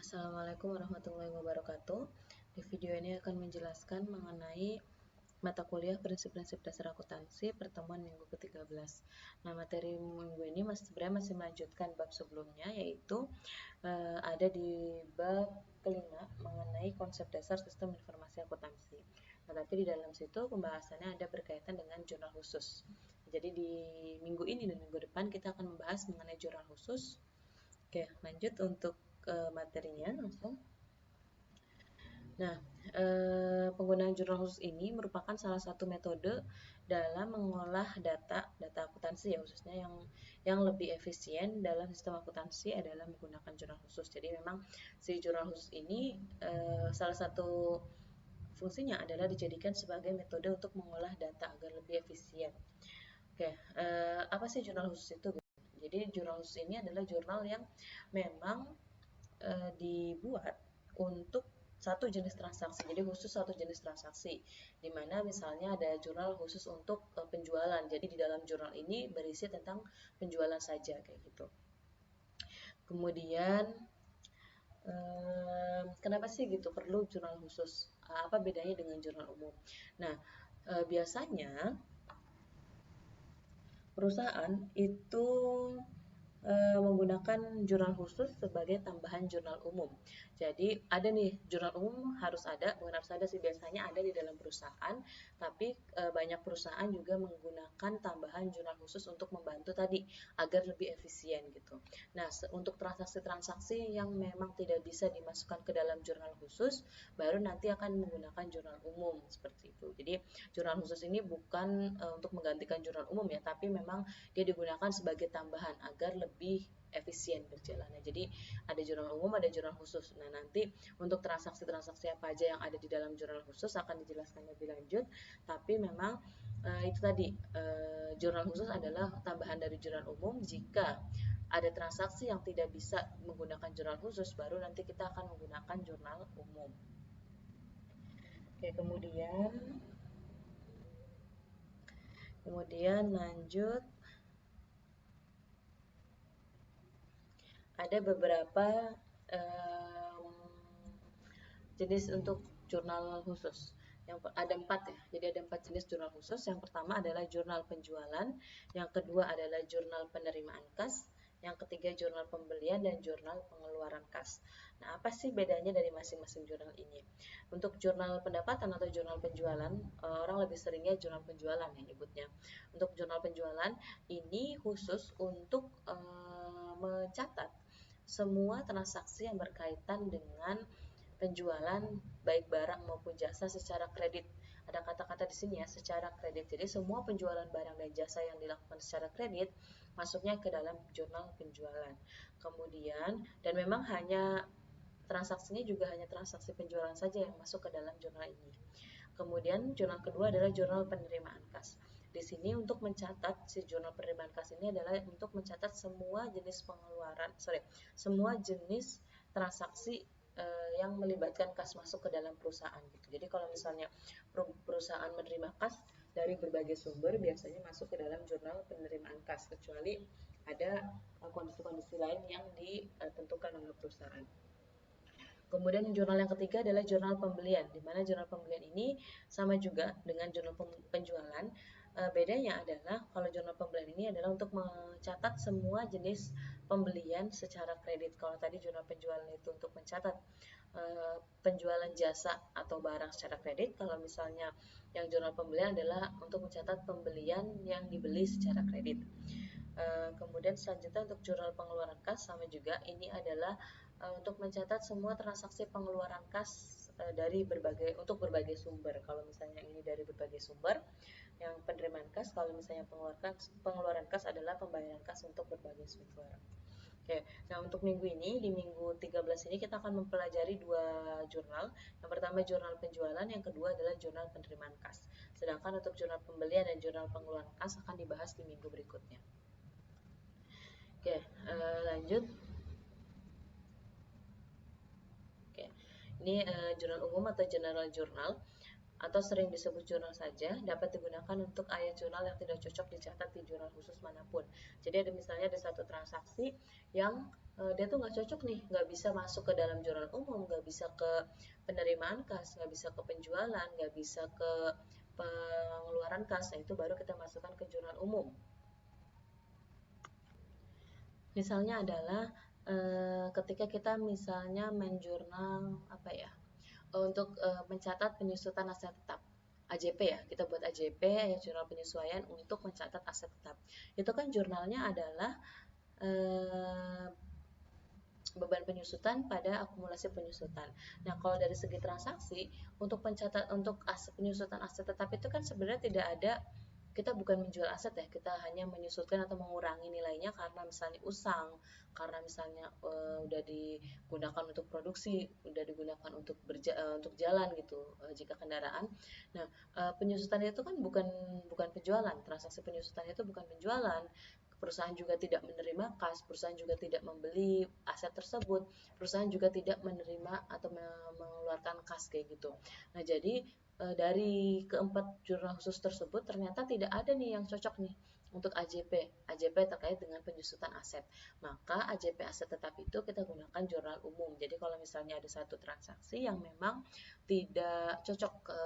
Assalamualaikum warahmatullahi wabarakatuh. Di video ini akan menjelaskan mengenai mata kuliah prinsip-prinsip dasar akuntansi pertemuan minggu ke-13. Nah, materi minggu ini sebenarnya masih melanjutkan bab sebelumnya, yaitu ada di bab kelima mengenai konsep dasar sistem informasi akuntansi. Nah, tapi di dalam situ pembahasannya ada berkaitan dengan jurnal khusus. Jadi di minggu ini dan minggu depan kita akan membahas mengenai jurnal khusus. Oke, lanjut untuk materinya langsung. Nah, penggunaan jurnal khusus ini merupakan salah satu metode dalam mengolah data akuntansi ya, khususnya yang lebih efisien dalam sistem akuntansi adalah menggunakan jurnal khusus. Jadi memang si jurnal khusus ini salah satu fungsinya adalah dijadikan sebagai metode untuk mengolah data agar lebih efisien. Oke, apa sih jurnal khusus itu? Jadi jurnal khusus ini adalah jurnal yang memang dibuat untuk satu jenis transaksi, jadi khusus satu jenis transaksi, dimana misalnya ada jurnal khusus untuk penjualan, jadi di dalam jurnal ini berisi tentang penjualan saja kayak gitu. Kemudian kenapa sih gitu perlu jurnal khusus? Apa bedanya dengan jurnal umum? Nah, biasanya perusahaan itu menggunakan jurnal khusus sebagai tambahan jurnal umum. Jadi ada nih jurnal umum harus ada, bukan harus ada sih, biasanya ada di dalam perusahaan, tapi banyak perusahaan juga menggunakan tambahan jurnal khusus untuk membantu tadi agar lebih efisien gitu. Nah, untuk transaksi-transaksi yang memang tidak bisa dimasukkan ke dalam jurnal khusus, baru nanti akan menggunakan jurnal umum seperti itu. Jadi jurnal khusus ini bukan untuk menggantikan jurnal umum ya, tapi memang dia digunakan sebagai tambahan agar lebih efisien berjalannya. Jadi ada jurnal umum, ada jurnal khusus. Nah, nanti untuk transaksi-transaksi apa aja yang ada di dalam jurnal khusus akan dijelaskan lebih lanjut, tapi memang itu tadi jurnal khusus adalah tambahan dari jurnal umum. Jika ada transaksi yang tidak bisa menggunakan jurnal khusus, baru nanti kita akan menggunakan jurnal umum. Oke, kemudian lanjut, ada beberapa jenis untuk jurnal khusus. Yang ada 4 ya, jadi ada 4 jenis jurnal khusus. Yang pertama adalah jurnal penjualan, yang kedua adalah jurnal penerimaan kas, yang ketiga jurnal pembelian, dan jurnal pengeluaran kas. Nah, apa sih bedanya dari masing-masing jurnal ini? Untuk jurnal pendapatan atau jurnal penjualan, orang lebih seringnya jurnal penjualan yang nyebutnya. Untuk jurnal penjualan ini khusus untuk mencatat semua transaksi yang berkaitan dengan penjualan baik barang maupun jasa secara kredit. Ada kata-kata di sini ya, secara kredit. Jadi semua penjualan barang dan jasa yang dilakukan secara kredit masuknya ke dalam jurnal penjualan. Kemudian, dan memang hanya transaksinya juga hanya transaksi penjualan saja yang masuk ke dalam jurnal ini. Kemudian jurnal kedua adalah jurnal penerimaan kas. Di sini untuk mencatat si jurnal penerimaan kas ini adalah untuk mencatat semua jenis semua jenis transaksi yang melibatkan kas masuk ke dalam perusahaan gitu. Jadi kalau misalnya perusahaan menerima kas dari berbagai sumber, biasanya masuk ke dalam jurnal penerimaan kas, kecuali ada kondisi-kondisi lain yang ditentukan oleh perusahaan. Kemudian jurnal yang ketiga adalah jurnal pembelian, di mana jurnal pembelian ini sama juga dengan jurnal penjualan. Bedanya adalah kalau jurnal pembelian ini adalah untuk mencatat semua jenis pembelian secara kredit. Kalau tadi jurnal penjualan itu untuk mencatat penjualan jasa atau barang secara kredit. Kalau misalnya yang jurnal pembelian adalah untuk mencatat pembelian yang dibeli secara kredit. Kemudian selanjutnya untuk jurnal pengeluaran kas sama juga, ini adalah untuk mencatat semua transaksi pengeluaran kas untuk berbagai sumber. Kalau misalnya ini dari berbagai sumber, yang penerimaan kas, kalau misalnya pengeluaran kas adalah pembayaran kas untuk berbagai sumber. Oke, nah untuk minggu ini, di minggu 13 ini kita akan mempelajari 2 jurnal. Yang pertama jurnal penjualan, yang kedua adalah jurnal penerimaan kas. Sedangkan untuk jurnal pembelian dan jurnal pengeluaran kas akan dibahas di minggu berikutnya. Oke, lanjut. Oke, ini jurnal umum atau general journal. atau sering disebut jurnal saja dapat digunakan untuk ayat jurnal yang tidak cocok dicatat di jurnal khusus manapun. Jadi misalnya ada satu transaksi yang dia tuh nggak cocok nih, nggak bisa masuk ke dalam jurnal umum, nggak bisa ke penerimaan kas, nggak bisa ke penjualan, nggak bisa ke pengeluaran kas, nah itu baru kita masukkan ke jurnal umum. Misalnya adalah ketika kita misalnya main jurnal apa ya, untuk mencatat penyusutan aset tetap. AJP ya, kita buat AJP ya, jurnal penyesuaian untuk mencatat aset tetap. Itu kan jurnalnya adalah beban penyusutan pada akumulasi penyusutan. Nah, kalau dari segi transaksi untuk penyusutan aset tetap itu kan sebenarnya tidak ada, kita bukan menjual aset ya, kita hanya menyusutkan atau mengurangi nilainya karena misalnya usang, karena misalnya udah digunakan untuk produksi, udah digunakan untuk untuk jalan gitu, jika kendaraan. Nah, penyusutan itu kan bukan penjualan, transaksi penyusutan itu bukan penjualan. Perusahaan juga tidak menerima kas, perusahaan juga tidak membeli aset tersebut, perusahaan juga tidak menerima atau mengeluarkan kas kayak gitu. Nah, jadi dari keempat jurnal khusus tersebut ternyata tidak ada nih yang cocok nih untuk AJP terkait dengan penyusutan aset. Maka AJP aset tetap itu kita gunakan jurnal umum. Jadi kalau misalnya ada satu transaksi yang memang tidak cocok ke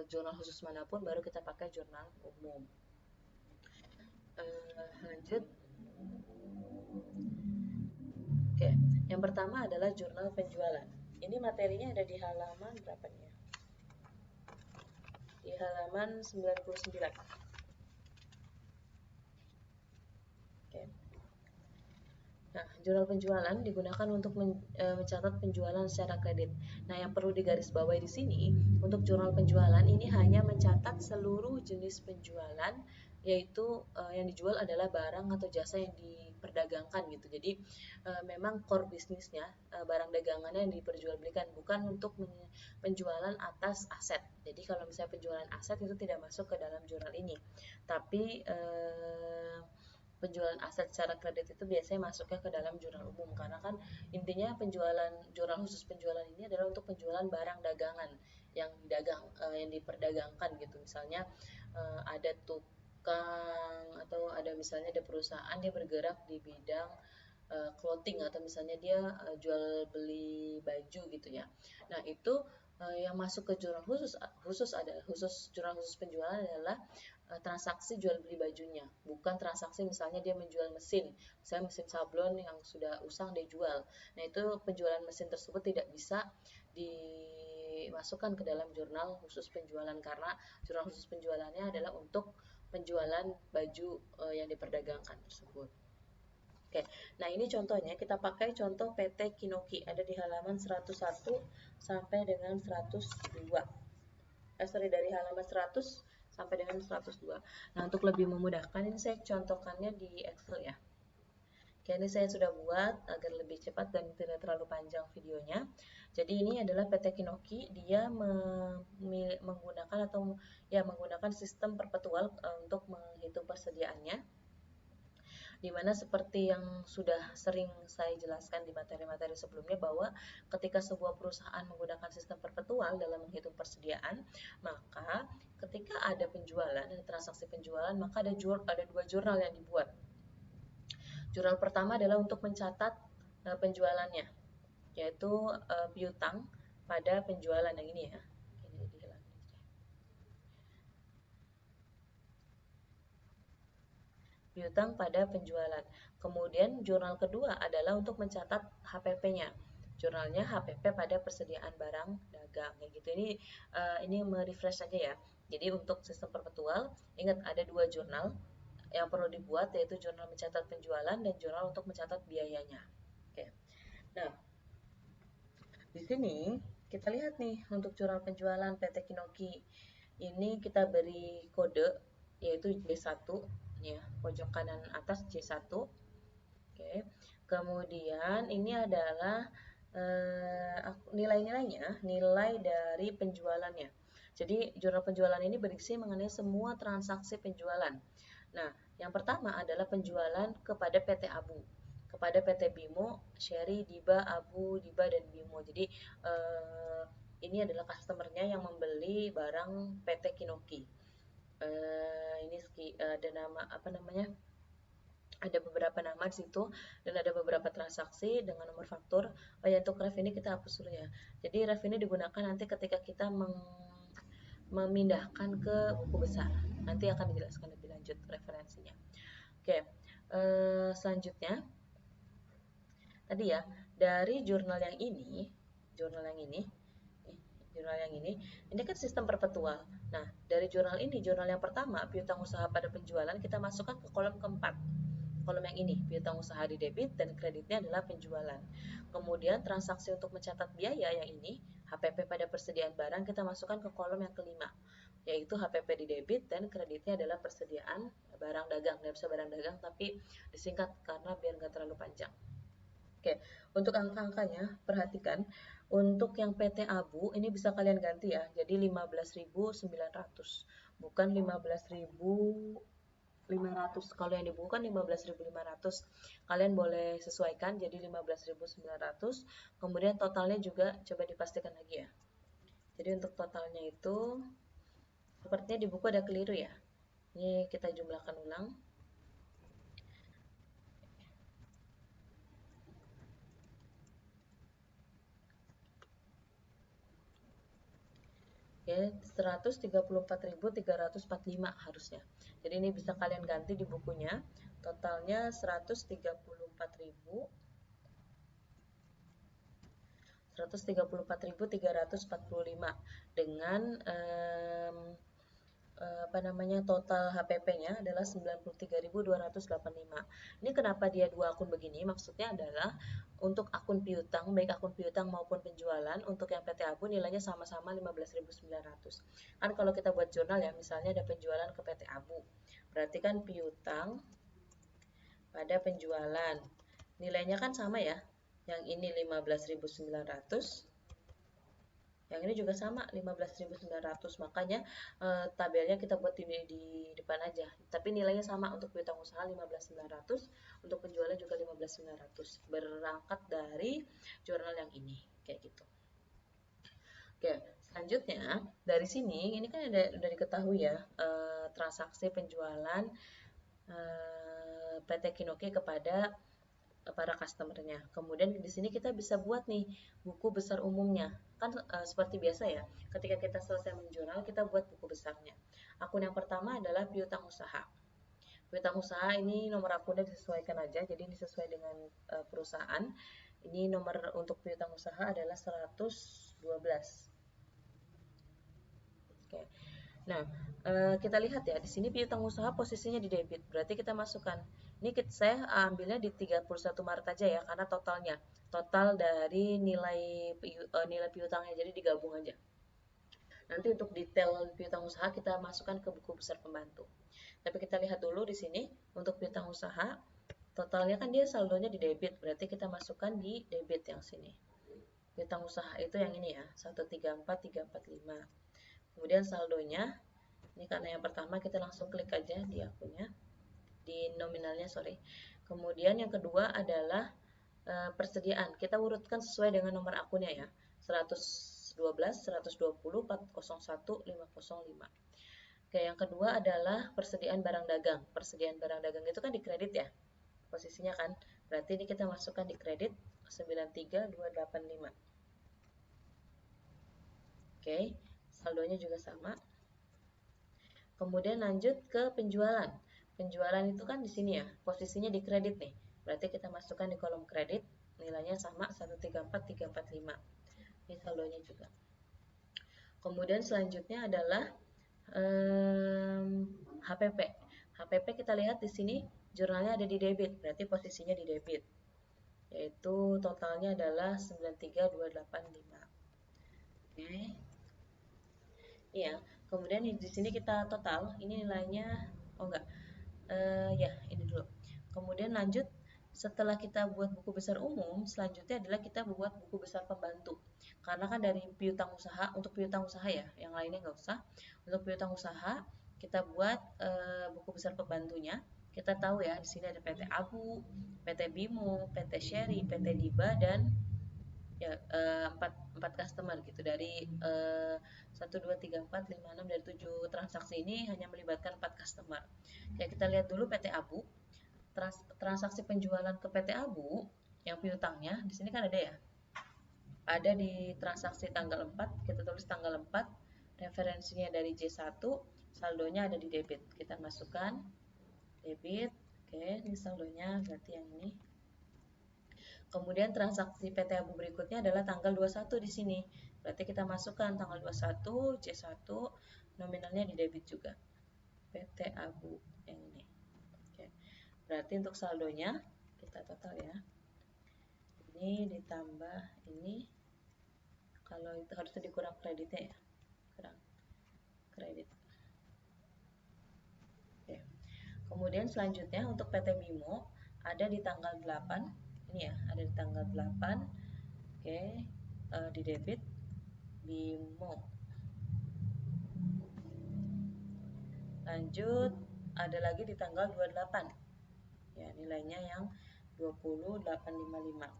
jurnal khusus manapun, baru kita pakai jurnal umum. Lanjut. Oke, yang pertama adalah jurnal penjualan. Ini materinya ada di halaman berapa nih ya? Di halaman 99. Oke. Nah, jurnal penjualan digunakan untuk mencatat penjualan secara kredit. Nah, yang perlu digarisbawahi di sini, untuk jurnal penjualan ini hanya mencatat seluruh jenis penjualan, yaitu yang dijual adalah barang atau jasa yang diperdagangkan gitu. Jadi memang core bisnisnya barang dagangannya yang diperjualbelikan, bukan untuk penjualan atas aset. Jadi kalau misalnya penjualan aset itu tidak masuk ke dalam jurnal ini. Tapi penjualan aset secara kredit itu biasanya masuknya ke dalam jurnal umum, karena kan intinya jurnal khusus penjualan ini adalah untuk penjualan barang dagangan yang yang diperdagangkan gitu. Misalnya ada tukang atau ada misalnya ada perusahaan dia bergerak di bidang clothing, atau misalnya dia jual beli baju gitu ya. Nah, itu yang masuk ke jurnal khusus jurnal khusus penjualan adalah transaksi jual beli bajunya, bukan transaksi misalnya dia menjual mesin, misalnya mesin sablon yang sudah usang dia jual. Nah, itu penjualan mesin tersebut tidak bisa dimasukkan ke dalam jurnal khusus penjualan, karena jurnal khusus penjualannya adalah untuk penjualan baju yang diperdagangkan tersebut. Oke, nah ini contohnya, kita pakai contoh PT Kinoki, ada di halaman 101 sampai dengan 102. Dari halaman 100 sampai dengan 102. Nah, untuk lebih memudahkan ini saya contohkannya di Excel ya. Oke, ini saya sudah buat agar lebih cepat dan tidak terlalu panjang videonya. Jadi ini adalah PT Kinoki, dia menggunakan menggunakan sistem perpetual untuk menghitung persediaannya, dimana seperti yang sudah sering saya jelaskan di materi-materi sebelumnya, bahwa ketika sebuah perusahaan menggunakan sistem perpetual dalam menghitung persediaan, maka ketika ada penjualan, ada transaksi penjualan, maka ada dua jurnal yang dibuat. Jurnal pertama adalah untuk mencatat penjualannya, yaitu piutang pada penjualan yang ini ya. Piutang pada penjualan. Kemudian jurnal kedua adalah untuk mencatat HPP-nya. Jurnalnya HPP pada persediaan barang dagang kayak gitu. Ini merefresh saja ya. Jadi untuk sistem perpetual, ingat ada dua jurnal yang perlu dibuat, yaitu jurnal mencatat penjualan dan jurnal untuk mencatat biayanya. Oke. Nah, di sini kita lihat nih untuk jurnal penjualan PT Kinoki. Ini kita beri kode yaitu J1 ya, pojok kanan atas J1. Oke. Kemudian ini adalah nilai-nilainya, nilai dari penjualannya. Jadi jurnal penjualan ini berisi mengenai semua transaksi penjualan. Nah, yang pertama adalah penjualan kepada PT Abu, kepada PT Bimo, Sherry, Diba, Abu, Diba, dan Bimo. Jadi ini adalah customernya yang membeli barang PT Kinoki. Ini ada nama apa namanya? Ada beberapa nama di situ dan ada beberapa transaksi dengan nomor faktur. Oh ya, untuk ref ini kita hapus dulu ya. Jadi ref ini digunakan nanti ketika kita memindahkan ke buku besar. Nanti akan dijelaskan lebih lanjut referensinya. Oke, selanjutnya tadi ya, dari jurnal yang ini, jurnal yang ini kan sistem perpetual. Nah, dari jurnal ini, jurnal yang pertama, piutang usaha pada penjualan, kita masukkan ke kolom keempat. Kolom yang ini, piutang usaha di debit dan kreditnya adalah penjualan. Kemudian transaksi untuk mencatat biaya yang ini, HPP pada persediaan barang, kita masukkan ke kolom yang kelima, yaitu HPP di debit dan kreditnya adalah persediaan barang dagang. Nggak bisa barang dagang, tapi disingkat karena biar nggak terlalu panjang. Oke, untuk angka-angkanya perhatikan. Untuk yang PT Abu ini bisa kalian ganti ya. Jadi 15.900, bukan 15.500. Kalau yang di buku kan 15.500. Kalian boleh sesuaikan jadi 15.900. Kemudian totalnya juga coba dipastikan lagi ya. Jadi untuk totalnya itu sepertinya di buku ada keliru ya. Ini kita jumlahkan ulang. Oke, 134.345 harusnya. Jadi ini bisa kalian ganti di bukunya. Totalnya 134.345 dengan apa namanya, total HPP-nya adalah 93.285. Ini kenapa dia dua akun begini? Maksudnya adalah untuk akun piutang, baik akun piutang maupun penjualan, untuk yang PT Abu nilainya sama-sama 15.900. Kan kalau kita buat jurnal ya, misalnya ada penjualan ke PT Abu, berarti kan piutang pada penjualan. Nilainya kan sama ya. Yang ini 15.900, yang ini juga sama 15.900. Makanya tabelnya kita buat di depan aja. Tapi nilainya sama, untuk piutang usaha 15.900, untuk penjualan juga 15.900. Berangkat dari jurnal yang ini, kayak gitu. Oke, selanjutnya dari sini ini kan udah diketahui ya, transaksi penjualan PT Kinoki kepada para customernya. Kemudian di sini kita bisa buat nih buku besar umumnya. Kan seperti biasa ya, ketika kita selesai menjurnal, kita buat buku besarnya. Akun yang pertama adalah piutang usaha. Piutang usaha ini nomor akunnya disesuaikan aja, jadi ini sesuai dengan perusahaan. Ini nomor untuk piutang usaha adalah 112. Oke. Nah, kita lihat ya, di sini piutang usaha posisinya di debit, berarti kita masukkan. Ini saya ambilnya di 31 Maret aja ya, karena total dari nilai piutangnya, jadi digabung aja. Nanti untuk detail piutang usaha kita masukkan ke buku besar pembantu. Tapi kita lihat dulu di sini, untuk piutang usaha, totalnya kan dia saldonya di debit, berarti kita masukkan di debit yang sini. Piutang usaha itu yang ini ya, 134.345. Kemudian saldonya, ini karena yang pertama kita langsung klik aja di akunnya, di nominalnya sorry. Kemudian yang kedua adalah persediaan, kita urutkan sesuai dengan nomor akunnya ya, 112, 120, 401, 505. Oke, yang kedua adalah persediaan barang dagang. Persediaan barang dagang itu kan di kredit ya posisinya kan, berarti ini kita masukkan di kredit 93.285. Oke, saldonya juga sama. Kemudian lanjut ke penjualan. Penjualan itu kan di sini ya, posisinya di kredit nih. Berarti kita masukkan di kolom kredit, nilainya sama 134.345. Ini saldonya juga. Kemudian selanjutnya adalah HPP. HPP kita lihat di sini jurnalnya ada di debit, berarti posisinya di debit. Yaitu totalnya adalah 93.285. Oke. Iya, kemudian di sini kita total, ini nilainya, oh enggak, ya ini dulu. Kemudian lanjut, setelah kita buat buku besar umum, selanjutnya adalah kita buat buku besar pembantu. Karena kan dari piutang usaha, untuk piutang usaha ya, yang lainnya nggak usah. Untuk piutang usaha, kita buat buku besar pembantunya. Kita tahu ya, di sini ada PT Abu, PT Bimo, PT Sherry, PT Diba, dan ya empat customer gitu dari 1 2 3 4 5 6 dari 7 transaksi ini hanya melibatkan 4 customer. Oke, kita lihat dulu PT Abu. Transaksi penjualan ke PT Abu yang piutangnya di sini kan ada ya. Ada di transaksi tanggal 4, kita tulis tanggal 4, referensinya dari J1, saldonya ada di debit. Kita masukkan debit. Oke, ini saldonya berarti yang ini. Kemudian transaksi PT Abu berikutnya adalah tanggal 21 di sini. Berarti kita masukkan tanggal 21 C1, nominalnya di debit juga. PT Abu yang ini. Oke. Berarti untuk saldonya kita total ya. Ini ditambah ini, kalau itu harusnya dikurang kreditnya ya. Kurang kredit. Oke. Kemudian selanjutnya untuk PT Bimo ada di tanggal 8. Ini ya, ada di tanggal 8. Oke, di debit Bimo. Lanjut, ada lagi di tanggal 28. Ya, nilainya yang 20.855.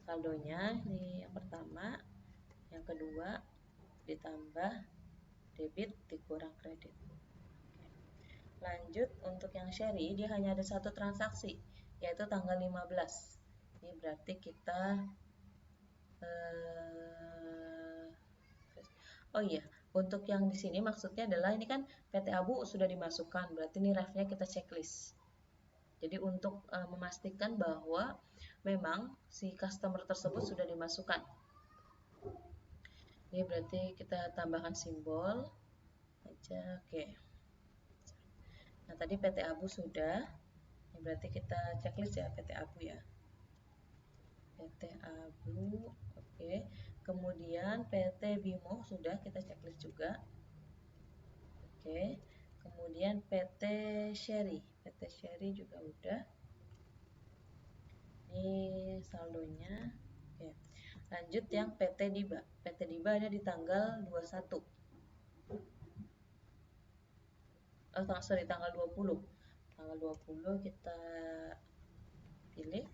Saldonya ini yang pertama, yang kedua ditambah debit dikurang kredit. Oke. Lanjut untuk yang Sherry, dia hanya ada satu transaksi, yaitu tanggal 15. Ini berarti kita oh iya, untuk yang di sini maksudnya adalah ini kan PT Abu sudah dimasukkan, berarti ini refnya kita checklist. Jadi untuk memastikan bahwa memang si customer tersebut sudah dimasukkan. Ini berarti kita tambahkan simbol aja, oke. Nah tadi PT Abu sudah, ini berarti kita checklist ya PT Abu ya. PT Abu, oke. Kemudian PT Bimo sudah kita checklist juga. Oke. Kemudian PT Sherry juga udah. Ini saldonya. Oke. Lanjut yang PT Diba. PT Diba ada di tanggal 21. Tanggal 20. Tanggal 20 kita pilih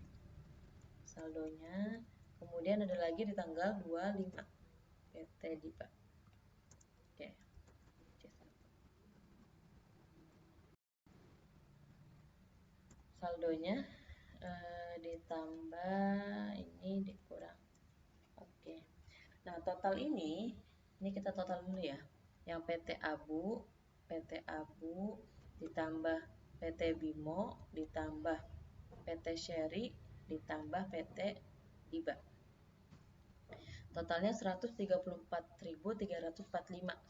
saldonya. Kemudian ada lagi di tanggal 25. PT Diba. Oke. Saldonya ditambah ini dikurang. Oke. Nah, total ini kita total dulu ya. Yang PT Abu ditambah PT Bimo ditambah PT Sherry ditambah PT Diba. Totalnya 134.345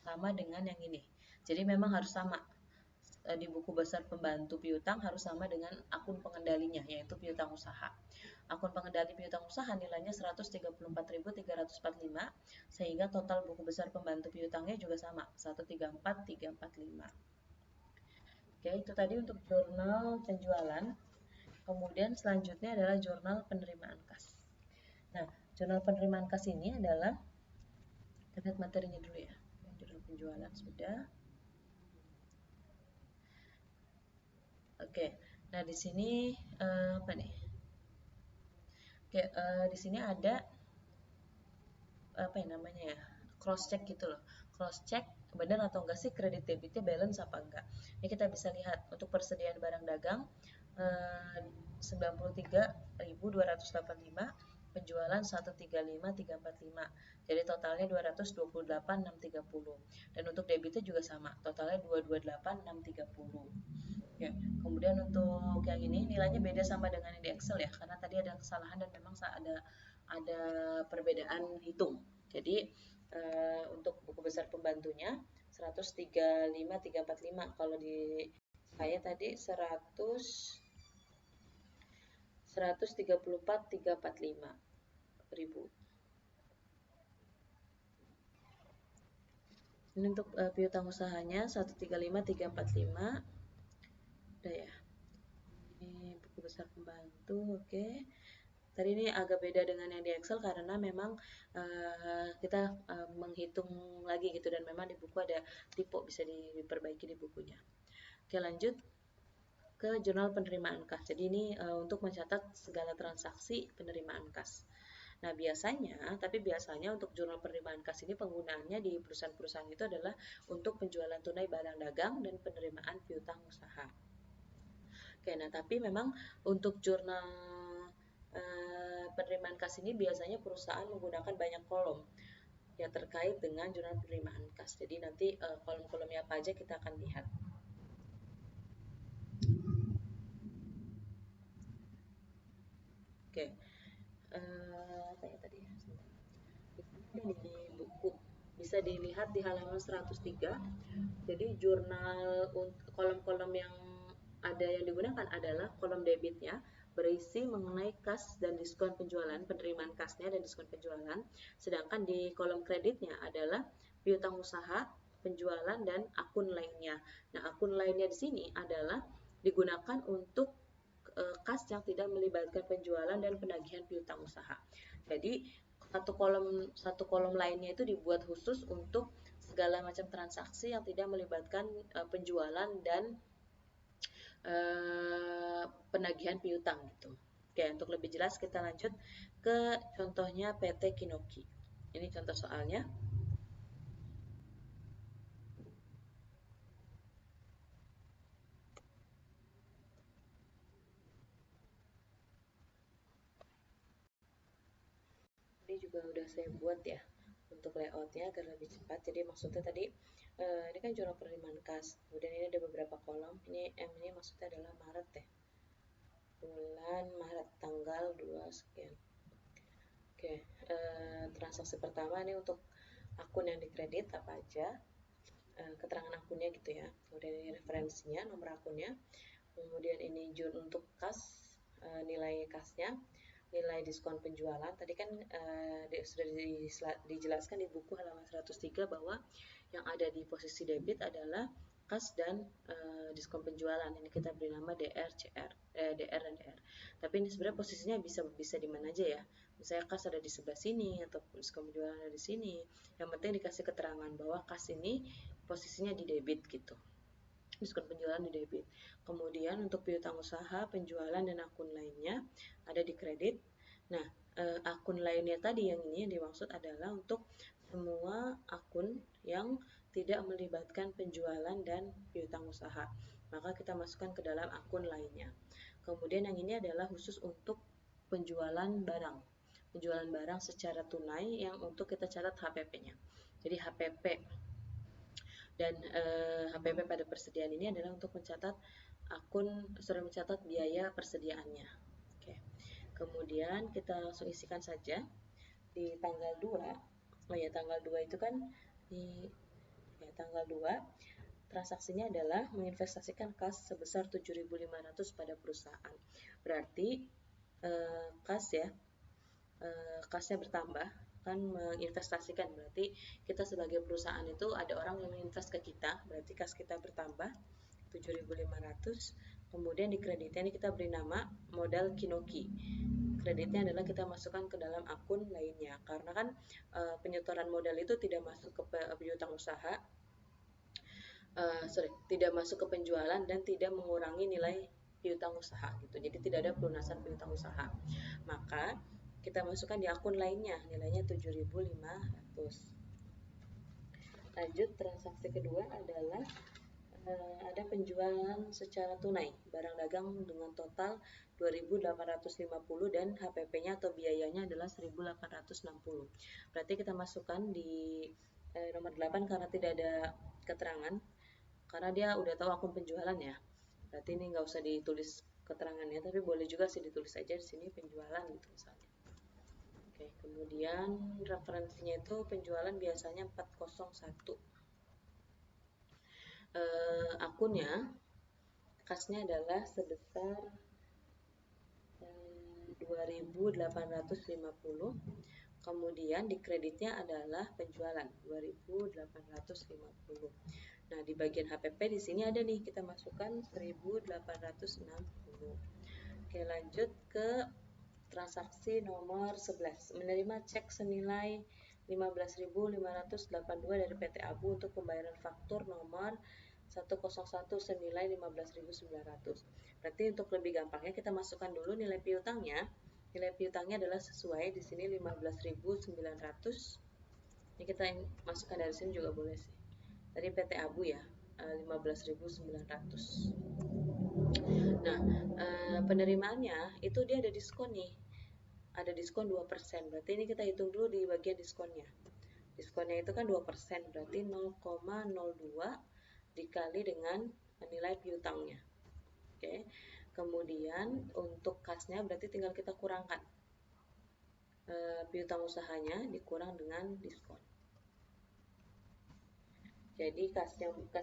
sama dengan yang ini. Jadi memang harus sama. Di buku besar pembantu piutang harus sama dengan akun pengendalinya, yaitu piutang usaha. Akun pengendali piutang usaha nilainya 134.345, sehingga total buku besar pembantu piutangnya juga sama, 134.345. Oke, itu tadi untuk jurnal penjualan. Kemudian selanjutnya adalah jurnal penerimaan kas. Nah, jurnal penerimaan kas ini adalah, kita lihat materinya dulu ya. Jurnal penjualan sudah. Oke, nah di sini apa nih? Oke, di sini ada apa yang namanya ya, cross check gitu loh, cross check benar atau enggak sih kredit debitnya balance apa enggak. Ini kita bisa lihat untuk persediaan barang dagang 93.285, penjualan 135.345, jadi totalnya 228.630, dan untuk debitnya juga sama, totalnya 228.630. Ya, kemudian untuk yang ini nilainya beda sama dengan yang di Excel ya, karena tadi ada kesalahan dan memang ada perbedaan hitung. Jadi untuk buku besar pembantunya 135.345, kalau di saya tadi 134.345 ribu. Ini untuk piutang usahanya 135.345. Udah ya. Ini buku besar pembantu, oke. Tadi ini agak beda dengan yang di Excel karena memang kita menghitung lagi gitu, dan memang di buku ada tipe, bisa diperbaiki di bukunya. Oke, lanjut ke jurnal penerimaan kas. Jadi ini untuk mencatat segala transaksi penerimaan kas. Nah, biasanya untuk jurnal penerimaan kas ini penggunaannya di perusahaan-perusahaan itu adalah untuk penjualan tunai barang dagang dan penerimaan piutang usaha. Oke, nah tapi memang untuk jurnal penerimaan kas ini biasanya perusahaan menggunakan banyak kolom yang terkait dengan jurnal penerimaan kas. Jadi nanti kolom-kolomnya apa aja kita akan lihat. Oke, apa ya tadi? Ini di buku bisa dilihat di halaman 103. Jadi jurnal kolom-kolom yang ada yang digunakan adalah kolom debitnya berisi mengenai kas dan diskon penjualan, penerimaan kasnya dan diskon penjualan. Sedangkan di kolom kreditnya adalah piutang usaha, penjualan dan akun lainnya. Nah, akun lainnya di sini adalah digunakan untuk kas yang tidak melibatkan penjualan dan penagihan piutang usaha. Jadi satu kolom lainnya itu dibuat khusus untuk segala macam transaksi yang tidak melibatkan penjualan dan penagihan piutang gitu. Oke, untuk lebih jelas kita lanjut ke contohnya PT Kinoki. Ini contoh soalnya. Ini juga udah saya buat ya untuk layoutnya agar lebih cepat. Jadi maksudnya tadi ini kan jurnal penerimaan kas, kemudian ini ada beberapa kolom. Ini M ini maksudnya adalah Maret ya, bulan Maret tanggal 2 sekian. Oke, transaksi pertama ini untuk akun yang dikredit apa aja, keterangan akunnya gitu ya, kemudian ini referensinya, nomor akunnya, kemudian ini untuk kas, nilai kasnya, nilai diskon penjualan. Tadi kan sudah dijelaskan di buku halaman 103 bahwa yang ada di posisi debit adalah kas dan diskon penjualan. Ini kita beri nama DR, CR, DR dan DR. Tapi ini sebenarnya posisinya bisa di mana aja ya. Misalnya kas ada di sebelah sini atau diskon penjualan ada di sini. Yang penting dikasih keterangan bahwa kas ini posisinya di debit gitu. Diskon penjualan di debit. Kemudian untuk piutang usaha, penjualan dan akun lainnya ada di kredit. Nah, akun lainnya tadi yang ini yang dimaksud adalah untuk semua akun yang tidak melibatkan penjualan dan piutang usaha. Maka kita masukkan ke dalam akun lainnya. Kemudian yang ini adalah khusus untuk penjualan barang. Penjualan barang secara tunai yang untuk kita catat HPP-nya. Jadi HPP dan HPP pada persediaan ini adalah untuk mencatat mencatat biaya persediaannya. Oke. Kemudian kita langsung isikan saja di tanggal 2. Oh ya, tanggal 2 itu kan di tanggal 2 transaksinya adalah menginvestasikan kas sebesar 7.500 pada perusahaan. Berarti kasnya bertambah, kan menginvestasikan, berarti kita sebagai perusahaan itu ada orang yang menginvest ke kita, berarti kas kita bertambah 7.500. Kemudian di kreditnya ini kita beri nama modal Kinoki. Kreditnya adalah kita masukkan ke dalam akun lainnya, karena kan penyetoran modal itu tidak masuk ke piutang usaha, tidak masuk ke penjualan dan tidak mengurangi nilai piutang usaha gitu. Jadi tidak ada pelunasan piutang usaha. Maka kita masukkan di akun lainnya, nilainya 7.500. Lanjut, transaksi kedua adalah ada penjualan secara tunai barang dagang dengan total 2.850 dan HPP-nya atau biayanya adalah 1.860. Berarti kita masukkan di nomor 8 karena tidak ada keterangan, karena dia udah tahu akun penjualan ya. Berarti ini nggak usah ditulis keterangannya, tapi boleh juga sih ditulis aja di sini penjualan gitu misalnya. Oke, kemudian referensinya itu penjualan biasanya 401. Akunnya, kasnya adalah sebesar 2.850. Kemudian di kreditnya adalah penjualan 2.850. Nah, di bagian HPP di sini ada nih, kita masukkan 1.860. Oke, lanjut ke transaksi nomor 11, menerima cek senilai 15.582 dari PT Abu untuk pembayaran faktur nomor 101 senilai 15.900. Berarti untuk lebih gampangnya kita masukkan dulu nilai piutangnya Nilai piutangnya adalah sesuai di sini 15.900. Ini kita masukkan dari sini juga boleh sih. Tadi PT Abu ya, 15.900. Nah, penerimaannya itu dia ada diskon nih. Ada diskon 2%. Berarti ini kita hitung dulu di bagian diskonnya. Diskonnya itu kan 2%, berarti 0,02 dikali dengan nilai piutangnya. Oke. Kemudian untuk kasnya berarti tinggal kita kurangkan. Piutang usahanya dikurang dengan diskon. Jadi kas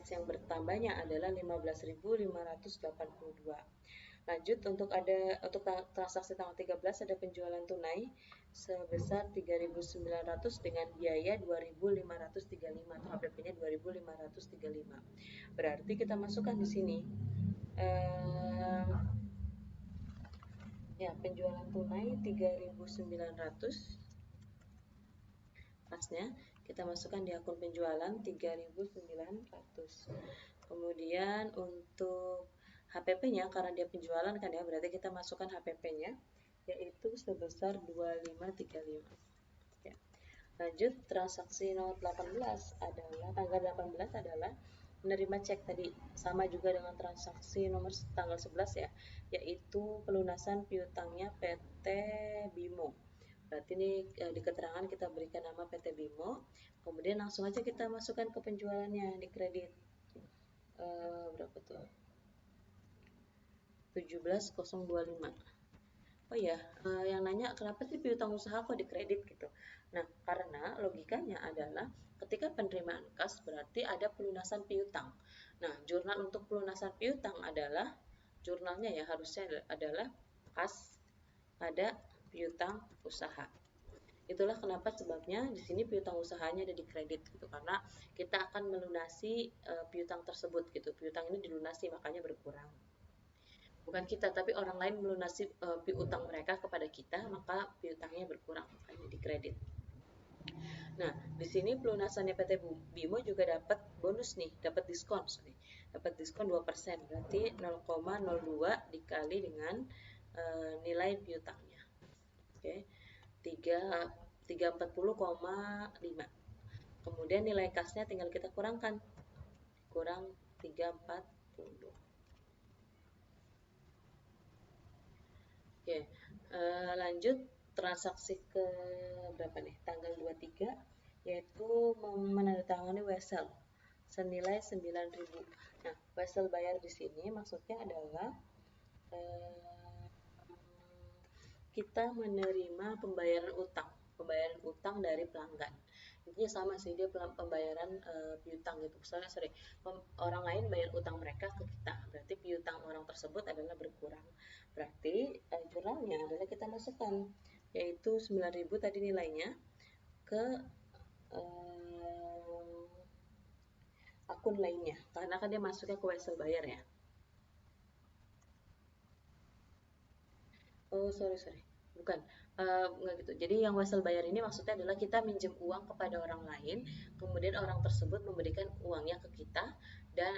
yang bertambahnya adalah 15.582. Lanjut untuk transaksi tanggal 13 ada penjualan tunai sebesar 3.900 dengan biaya 2.535 atau HPP-nya 2.535. Berarti kita masukkan di sini ya penjualan tunai 3.900 pasnya kita masukkan di akun penjualan 3.900. Kemudian untuk HPP-nya karena dia penjualan kan ya, berarti kita masukkan HPP-nya yaitu sebesar 2535. Ya. Lanjut transaksi nomor 18 adalah tanggal 18 adalah menerima cek tadi sama juga dengan transaksi nomor tanggal 11 ya, yaitu pelunasan piutangnya PT Bimo. Berarti ini di keterangan kita berikan nama PT Bimo, kemudian langsung aja kita masukkan ke penjualannya di kredit. Berapa tuh? 17.025. Oh ya, yang nanya kenapa sih piutang usaha kok dikredit gitu. Nah, karena logikanya adalah ketika penerimaan kas berarti ada pelunasan piutang. Nah, jurnal untuk pelunasan piutang adalah jurnalnya ya harusnya adalah kas pada piutang usaha. Itulah kenapa sebabnya di sini piutang usahanya ada di kredit gitu, karena kita akan melunasi piutang tersebut gitu. Piutang ini dilunasi makanya berkurang. Bukan kita tapi orang lain melunasi piutang mereka kepada kita, maka piutangnya berkurang makanya di kredit. Nah, di sini pelunasannya PT Bimo juga dapat bonus nih, dapat diskon, dapat diskon 2%, berarti 0,02 dikali dengan nilai piutangnya. Oke. 340,5. Kemudian nilai kasnya tinggal kita kurangkan. Kurang 340. Oke, lanjut transaksi ke berapa nih? Tanggal 23 yaitu menandatangani wesel senilai 9.000. Nah, wesel bayar di sini maksudnya adalah kita menerima pembayaran utang dari pelanggan. Intinya sama sih, dia pembayaran piutang gitu. Misalnya orang lain bayar utang mereka ke kita, berarti piutang orang tersebut adalah berkurang. Berarti jurnalnya adalah kita masukkan yaitu 9.000 tadi nilainya ke akun lainnya, karena kan dia masuknya ke wesel bayar ya. Oh, sorry. Bukan. Enggak gitu. Jadi yang wesel bayar ini maksudnya adalah kita minjem uang kepada orang lain, kemudian orang tersebut memberikan uangnya ke kita dan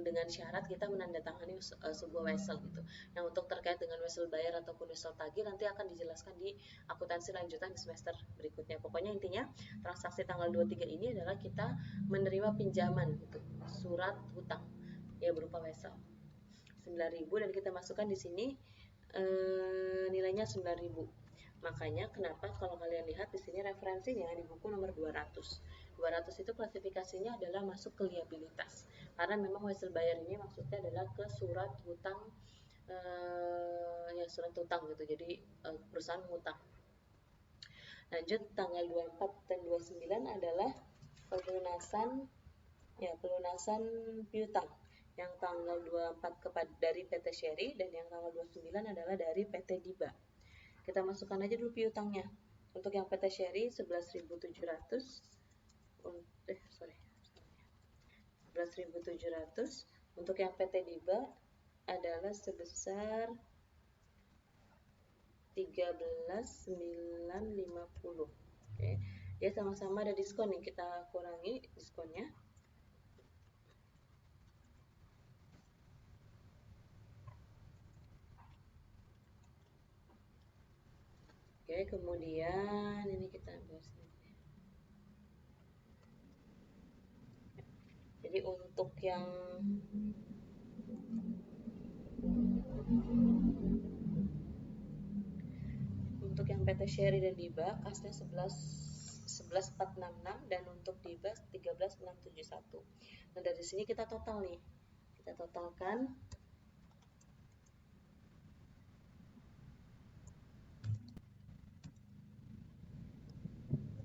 dengan syarat kita menandatangani sebuah wesel gitu. Nah, untuk terkait dengan wesel bayar ataupun wesel tagih nanti akan dijelaskan di akuntansi lanjutan di semester berikutnya. Pokoknya intinya transaksi tanggal 23 ini adalah kita menerima pinjaman gitu, surat hutang ya berupa wesel 9.000 dan kita masukkan di sini nilainya 9.000. Makanya kenapa kalau kalian lihat di sini referensinya di buku nomor 200. 200 itu klasifikasinya adalah masuk ke liabilitas. Karena memang wesel bayar ini maksudnya adalah ke surat hutang ya surat hutang gitu. Jadi perusahaan mengutang. Lanjut tanggal 24 dan 29 adalah pelunasan piutang. Yang tanggal 24 dari PT Sherry dan yang tanggal 29 adalah dari PT Diba. Kita masukkan aja dulu piutangnya. Untuk yang PT Sherry 11.700. 11.700. Untuk yang PT Diba adalah sebesar 13.950. Oke. Ya sama-sama ada diskon nih, kita kurangi diskonnya. kemudian ini kita ambil sini. Jadi untuk yang PT Sherry dan Diba kasnya 11466 dan untuk Diba 13671. Nah, dari sini kita total nih. Kita totalkan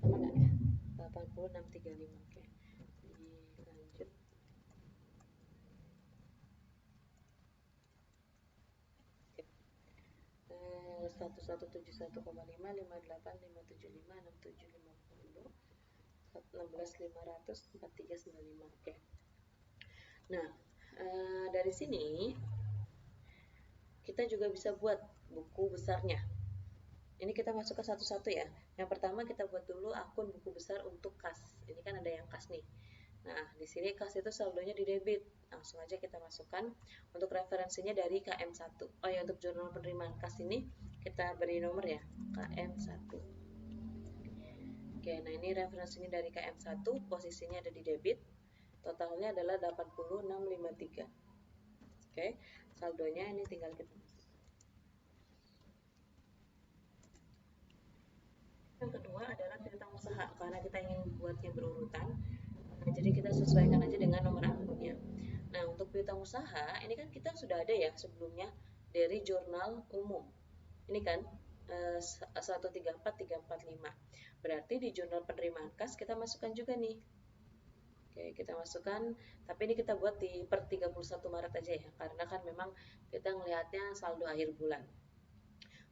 sama nggak ya? 80635. Oke. Dilanjut. Oke. 1171,5, 58, 575, 6750, 16.500, 4395. Oke. Nah, dari sini kita juga bisa buat buku besarnya. Ini kita masuk ke satu-satu ya. Yang pertama kita buat dulu akun buku besar untuk kas. Ini kan ada yang kas nih. Nah, di sini kas itu saldonya di debit. Langsung aja kita masukkan. Untuk referensinya dari KM1. Oh ya, untuk jurnal penerimaan kas ini kita beri nomor ya, KM1. Oke, nah ini referensinya dari KM1, posisinya ada di debit. Totalnya adalah 8653. Oke, saldonya ini tinggal kita masukkan. Yang kedua adalah piutang usaha, karena kita ingin buatnya berurutan. Jadi kita sesuaikan aja dengan nomor akunnya. Nah, untuk piutang usaha, ini kan kita sudah ada ya sebelumnya dari jurnal umum. Ini kan 134345. Berarti di jurnal penerimaan kas kita masukkan juga nih. Oke, kita masukkan, tapi ini kita buat di per 31 Maret aja ya, karena kan memang kita ngelihatnya saldo akhir bulan.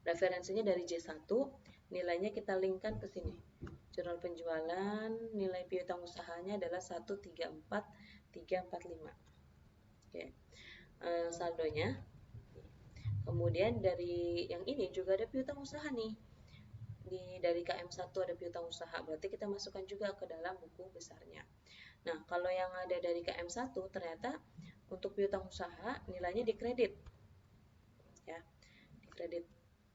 Referensinya dari J1, nilainya kita linkkan ke sini. Jurnal penjualan, nilai piutang usahanya adalah 134345. Oke. Saldonya. Kemudian dari yang ini juga ada piutang usaha nih. Dari KM1 ada piutang usaha, berarti kita masukkan juga ke dalam buku besarnya. Nah, kalau yang ada dari KM1 ternyata untuk piutang usaha nilainya dikredit. Ya, dikredit.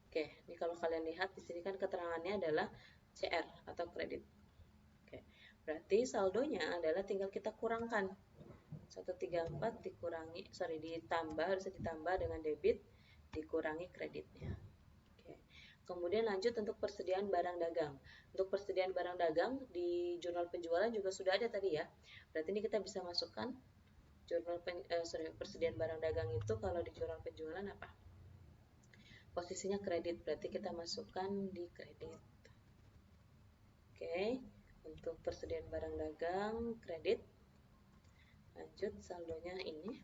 Oke, ini kalau kalian lihat di sini kan keterangannya adalah CR atau kredit. Oke, berarti saldonya adalah tinggal kita kurangkan. 134 ditambah, harus ditambah dengan debit dikurangi kreditnya. Oke. Kemudian lanjut untuk persediaan barang dagang. Untuk persediaan barang dagang di jurnal penjualan juga sudah ada tadi ya. Berarti ini kita bisa masukkan persediaan barang dagang itu kalau di jurnal penjualan apa? Posisinya kredit, berarti kita masukkan di kredit. Oke, untuk persediaan barang dagang kredit. Lanjut saldonya ini.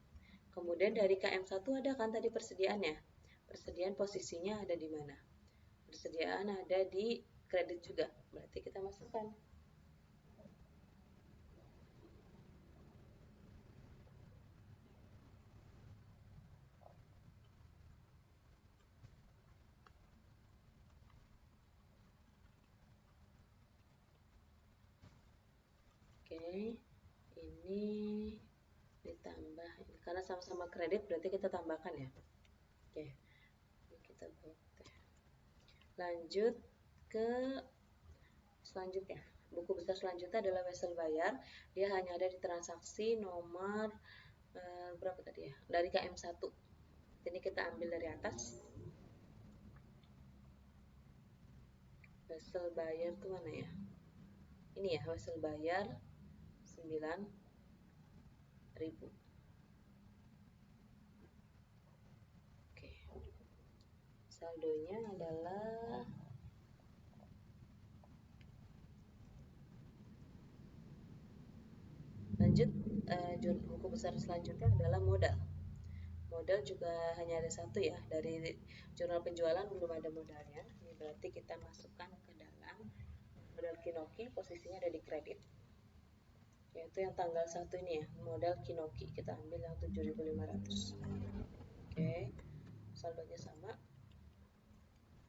Kemudian dari KM1 ada kan tadi persediaannya. Persediaan posisinya ada di mana? Persediaan ada di kredit juga, berarti kita masukkan. Oke, ini ditambah, karena sama-sama kredit berarti kita tambahkan ya. Oke, ini kita buat. Lanjut ke selanjutnya. Buku besar selanjutnya adalah wesel bayar. Dia hanya ada di transaksi nomor berapa tadi ya? Dari KM1. Ini kita ambil dari atas. Wesel bayar itu mana ya? Ini ya, wesel bayar 9.000. Oke. Saldonya adalah lanjut buku besar selanjutnya adalah modal. Modal juga hanya ada satu ya, dari jurnal penjualan belum ada modalnya. Ini berarti kita masukkan ke dalam modal Kinoki, posisinya ada di kredit. Yaitu yang tanggal 1 ini ya, modal Kinoki. Kita ambil yang 7.500. Oke, saldonya sama.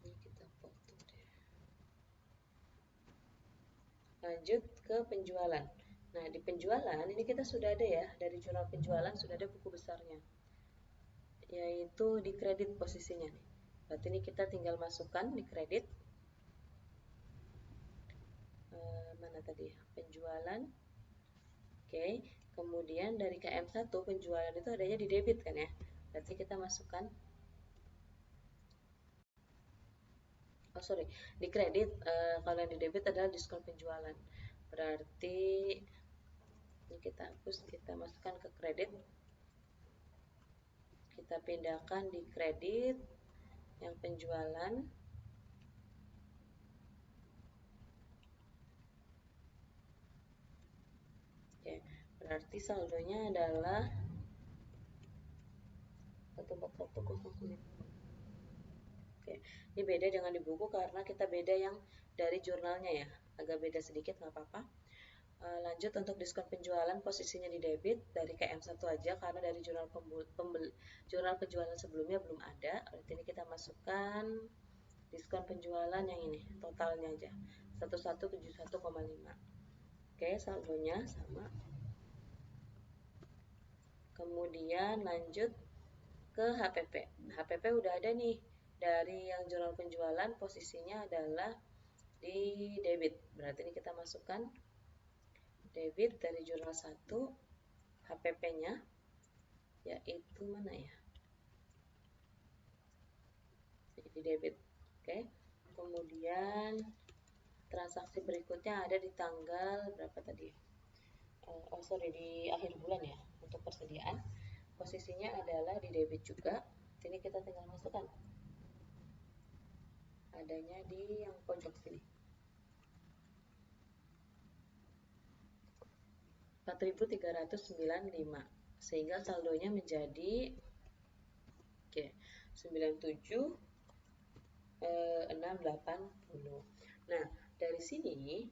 Ini kita foto deh. Lanjut ke penjualan. Nah, di penjualan ini kita sudah ada ya, dari jurnal penjualan sudah ada buku besarnya, yaitu di kredit posisinya nih. Berarti ini kita tinggal masukkan di kredit. mana tadi? Penjualan. Oke, kemudian dari KM1 penjualan itu adanya di debit kan ya. Berarti kita masukkan, oh sorry, di kredit. Kalau yang di debit adalah diskon penjualan. Berarti ini kita hapus, kita masukkan ke kredit. Kita pindahkan di kredit yang penjualan. Oke, berarti saldonya adalah 141,05. Oke, ini beda dengan di buku karena kita beda yang dari jurnalnya ya, agak beda sedikit nggak apa-apa. Lanjut untuk diskon penjualan, posisinya di debit dari KM1 aja karena dari jurnal penjualan sebelumnya belum ada. Berarti ini kita masukkan diskon penjualan yang ini, totalnya aja 1171,5. Oke, saldonya sama. Kemudian lanjut ke HPP. HPP udah ada nih, dari yang jurnal penjualan posisinya adalah di debit. Berarti ini kita masukkan debit dari jurnal 1, HPP-nya yaitu mana ya? Di debit. Oke. Kemudian transaksi berikutnya ada di tanggal berapa tadi? Di akhir bulan ya, untuk persediaan. Posisinya adalah di debit juga. Ini kita tinggal masukkan. Adanya di yang pojok sini. 4.395, sehingga saldonya menjadi 97.680. Nah, dari sini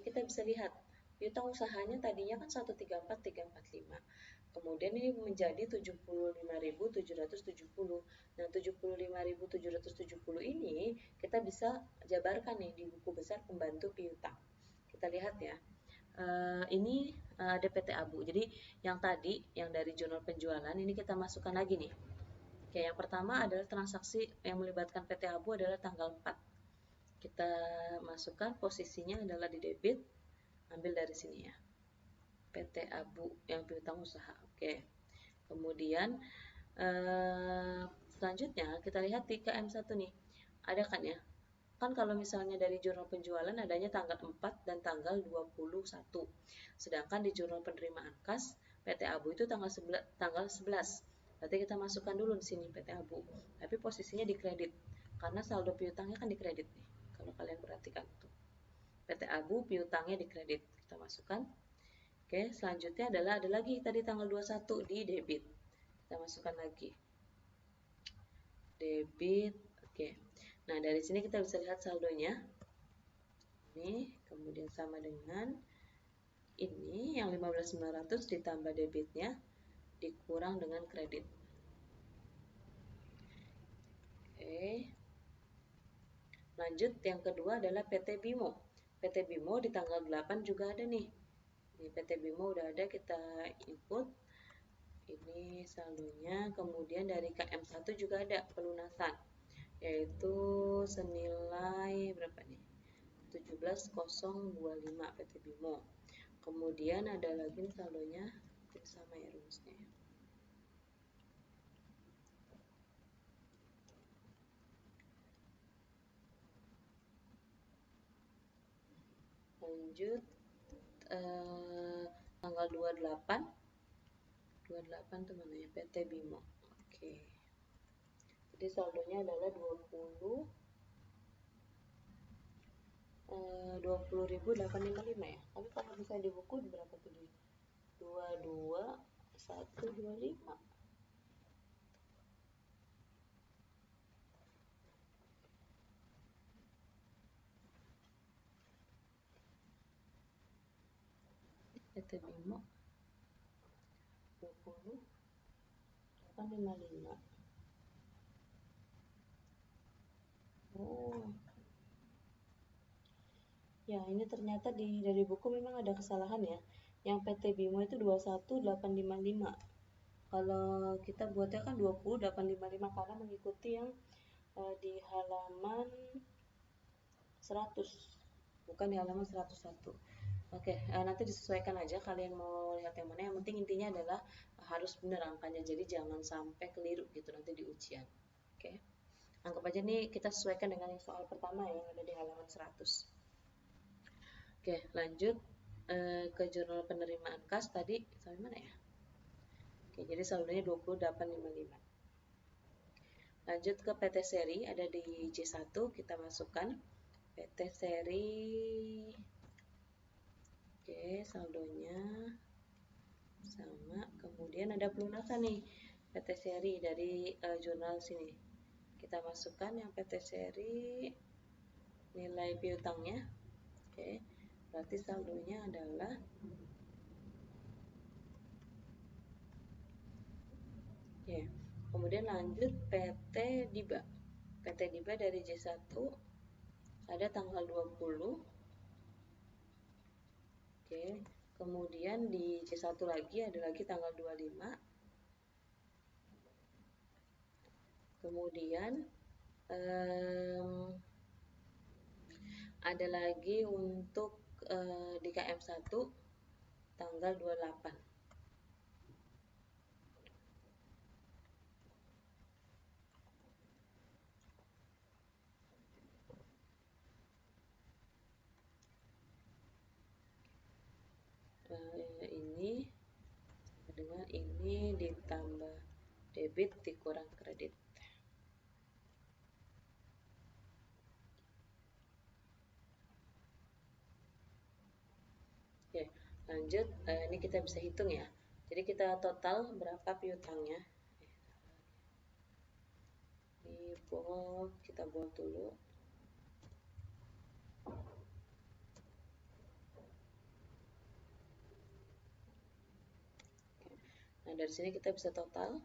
kita bisa lihat piutang usahanya tadinya kan 134.345. Kemudian ini menjadi 75.770. Nah, 75.770 ini kita bisa jabarkan nih di buku besar pembantu piutang. Kita lihat ya. Ini ada PT Abu. Jadi yang tadi yang dari jurnal penjualan ini kita masukkan lagi nih. Oke, yang pertama adalah transaksi yang melibatkan PT Abu adalah tanggal 4. Kita masukkan, posisinya adalah di debit. Ambil dari sini ya. PT Abu yang piutang usaha. Oke. Kemudian selanjutnya kita lihat di KM1 nih. Ada kan ya? Kan kalau misalnya dari jurnal penjualan adanya tanggal 4 dan tanggal 21. Sedangkan di jurnal penerimaan kas PT Abu itu tanggal 11. Berarti kita masukkan dulu di sini PT Abu. Tapi posisinya di kredit. Karena saldo piutangnya kan di kredit nih. Kalau kalian perhatikan tuh. PT Abu piutangnya di kredit. Kita masukkan. Oke, selanjutnya adalah ada lagi tadi tanggal 21 di debit. Kita masukkan lagi. Debit. Oke. Nah, dari sini kita bisa lihat saldonya. Ini, kemudian sama dengan ini yang 15.900 ditambah debitnya dikurang dengan kredit. Oke. Lanjut, yang kedua adalah PT Bimo. PT Bimo di tanggal 8 juga ada nih. Di PT Bimo udah ada, kita input. Ini saldonya, kemudian dari KM1 juga ada pelunasan, yaitu senilai berapa nih? 17.025 PT Bimo. Kemudian ada lagi saldonya, sama ya rumusnya. Lanjut, tanggal 28 tuh mana ya? PT Bimo. Oke. Jadi saldonya adalah 20.855 ya. Tapi kalau misalnya di buku berapa tuh di 22.125. PT Bimo 20.855. Oh. Ya, ini ternyata dari buku memang ada kesalahan ya. Yang PT Bimo itu 21.855. Kalau kita buatnya kan 20.855 karena mengikuti yang di halaman 100. bukan di halaman 101. Oke, nanti disesuaikan aja kalian mau lihat yang mana. Yang penting intinya adalah harus benar angkanya, jadi jangan sampai keliru gitu nanti di ujian. Oke, anggap aja nih kita sesuaikan dengan yang soal pertama yang ada di halaman 100. Oke, lanjut ke jurnal penerimaan kas tadi sampai mana ya? Oke, jadi saldonya 2855. Lanjut ke PT seri, ada di J1, kita masukkan PT seri. Oke, saldonya sama. Kemudian ada pelunasan nih, PT seri dari jurnal sini. Kita masukkan yang PT seri, nilai piutangnya. Oke, berarti saldonya adalah ya. Kemudian lanjut PT Diba. PT Diba dari J1 ada tanggal 20. Oke, kemudian di C1 lagi ada lagi tanggal 25. Kemudian ada lagi untuk di KM1 tanggal 28. Ini dengan ini ditambah debit dikurang kredit. Oke, lanjut. Ini kita bisa hitung ya. Jadi kita total berapa piutangnya. Ini bold, kita bold dulu. Nah, dari sini kita bisa total.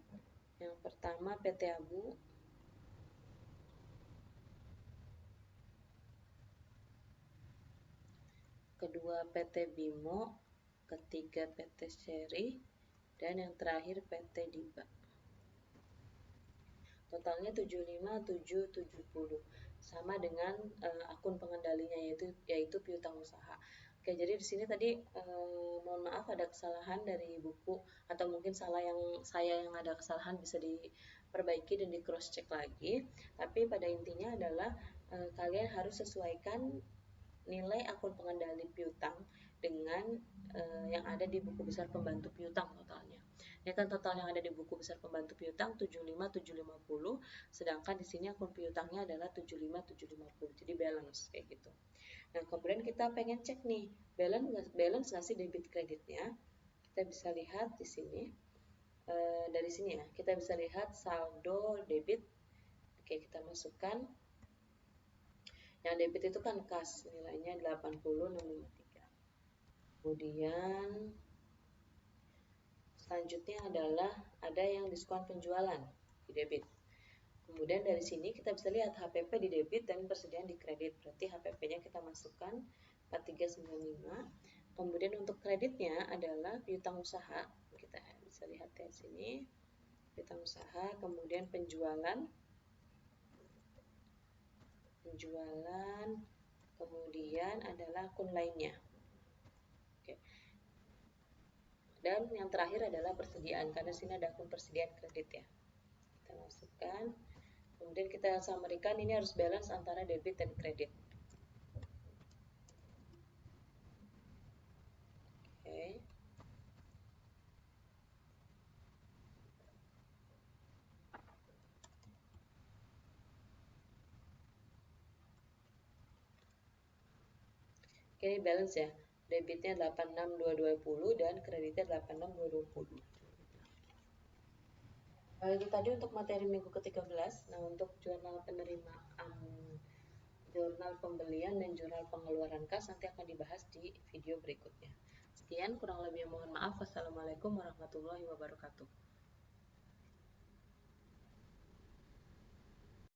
Yang pertama PT Abu, kedua PT Bimo, ketiga PT Seri, dan yang terakhir PT Diba. Totalnya 75.770, sama dengan akun pengendalinya yaitu piutang usaha. Oke, jadi di sini tadi mohon maaf ada kesalahan dari buku, atau mungkin saya yang ada kesalahan, bisa diperbaiki dan di cross check lagi. Tapi pada intinya adalah kalian harus sesuaikan nilai akun pengendali piutang dengan yang ada di buku besar pembantu piutang totalnya. Ini kan total yang ada di buku besar pembantu piutang 75.750, sedangkan di sini akun piutangnya adalah 75.750. Jadi balance kayak gitu. Nah, kemudian kita pengen cek nih, balance nggak sih debit kreditnya? Kita bisa lihat di sini. Dari sini ya, kita bisa lihat saldo debit. Oke, kita masukkan. Yang debit itu kan kas, nilainya 80.653. Kemudian selanjutnya adalah ada yang diskon penjualan di debit. Kemudian dari sini kita bisa lihat HPP di debit dan persediaan di kredit. Berarti HPP-nya kita masukkan 4395. Kemudian untuk kreditnya adalah piutang usaha. Kita bisa lihat di sini. Piutang usaha, kemudian penjualan, kemudian adalah akun lainnya. Oke. Dan yang terakhir adalah persediaan, karena sini ada akun persediaan kredit ya. Kita masukkan. Kemudian kita summary-kan, ini harus balance antara debit dan kredit. Oke. Oke, ini balance ya. Debitnya 86.220 dan kreditnya 86.220. Itu tadi untuk materi minggu ke-13. Nah, untuk jurnal penerimaan, jurnal pembelian dan jurnal pengeluaran kas nanti akan dibahas di video berikutnya. Sekian, kurang lebih mohon maaf. Wassalamualaikum warahmatullahi wabarakatuh.